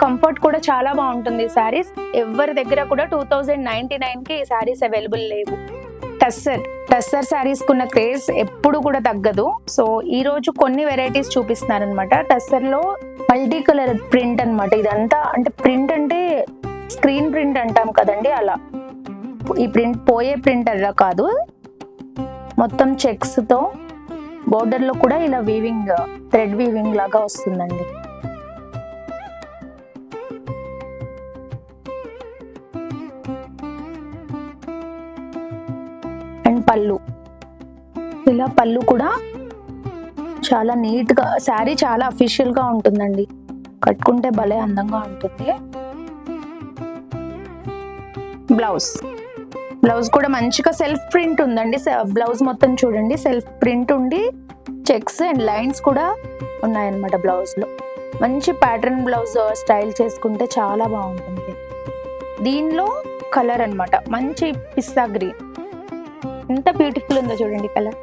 Comfort కూడా చాలా బాగుంటుంది ఈ శారీస్. ఎవరి దగ్గర కూడా 2099కి ఈ శారీస్ అవైలబుల్ లేవు. టస్సర్ శారీస్ కున్న క్రేజ్ ఎప్పుడు కూడా తగ్గదు. సో ఈ రోజు కొన్ని వెరైటీస్ చూపిస్తున్నారు అనమాట. టస్సర్ లో మల్టీ కలర్ ప్రింట్ అనమాట. ఇదంతా అంటే ప్రింట్ అంటే స్క్రీన్ ప్రింట్ అంటాం కదండి, అలా. ఈ ప్రింట్ పోయే ప్రింట్ అలా కాదు, మొత్తం చెక్స్ తో బోర్డర్ లో కూడా ఇలా వీవింగ్, థ్రెడ్ వీవింగ్ లాగా వస్తుందండి. అండ్ పళ్ళు, ఇలా పళ్ళు కూడా చాలా నీట్ గా, శారీ చాలా అఫీషియల్ గా ఉంటుందండి. కట్టుకుంటే భలే అందంగా ఉంటుంది. బ్లౌజ్ కూడా మంచిగా సెల్ఫ్ ప్రింట్ ఉందండి. బ్లౌజ్ మొత్తం చూడండి, సెల్ఫ్ ప్రింట్ ఉండి చెక్స్ అండ్ లైన్స్ కూడా ఉన్నాయన్నమాట బ్లౌజ్ లో. మంచి ప్యాటర్న్ బ్లౌజ్ స్టైల్ చేసుకుంటే చాలా బాగుంటుంది. దీనిలో కలర్ అన్నమాట మంచి పిస్తా గ్రీన్, ఎంత బ్యూటిఫుల్ ఉందో చూడండి కలర్.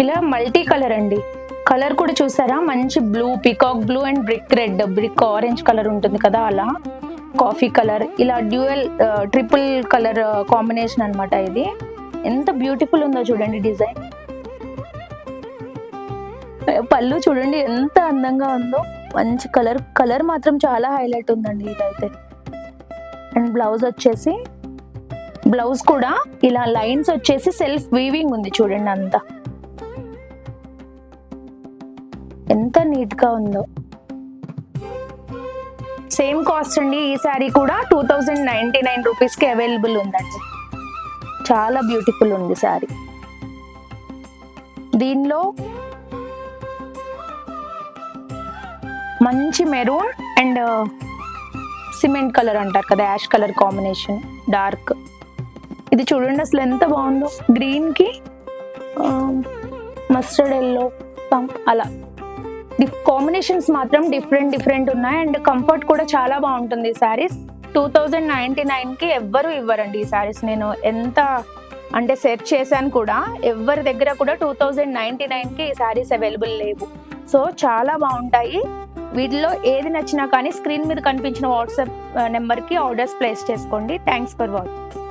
ఇలా మల్టీ కలర్ అండి. కలర్ కూడా చూసారా, మంచి blue, peacock blue and brick red, brick orange colour ఉంటుంది కదా, అలా కాఫీ కలర్, ఇలా డ్యూయల్ ట్రిపుల్ కలర్ కాంబినేషన్ అన్నమాట. ఇది ఎంత బ్యూటిఫుల్ ఉందో చూడండి డిజైన్. పళ్ళు చూడండి ఎంత అందంగా ఉందో, మంచి కలర్ మాత్రం చాలా హైలైట్ ఉందండి ఇదైతే. అండ్ బ్లౌజ్ కూడా ఇలా లైన్స్ వచ్చేసి సెల్ఫ్ వీవింగ్ ఉంది చూడండి, అంతా ఎంత నీట్ గా ఉందో. సేమ్ కాస్ట్ అండి. ఈ శారీ కూడా 2099 రూపీస్ కి అవైలబుల్ ఉందండి. చాలా బ్యూటిఫుల్ ఉంది శారీ. దీనిలో మంచి మెరూన్ అండ్ సిమెంట్ కలర్ అంటారు కదా, యాష్ కలర్ కాంబినేషన్, డార్క్. ఇది చూడండి అసలు ఎంత బాగుందో, గ్రీన్ కి మస్టర్డ్ ఎల్లో అలా కాంబినేషన్స్ మాత్రం డిఫరెంట్ ఉన్నాయి. అండ్ కంఫర్ట్ కూడా చాలా బాగుంటుంది ఈ శారీస్. 2099కి ఎవ్వరు ఇవ్వరండి ఈ శారీస్. నేను ఎంత అంటే సెర్చ్ చేశాను కూడా, ఎవరి దగ్గర కూడా 2099కి ఈ శారీస్ అవైలబుల్ లేవు. సో చాలా బాగుంటాయి. వీటిలో ఏది నచ్చినా కానీ స్క్రీన్ మీద కనిపించిన వాట్సాప్ నెంబర్కి ఆర్డర్స్ ప్లేస్ చేసుకోండి. Thanks for watching.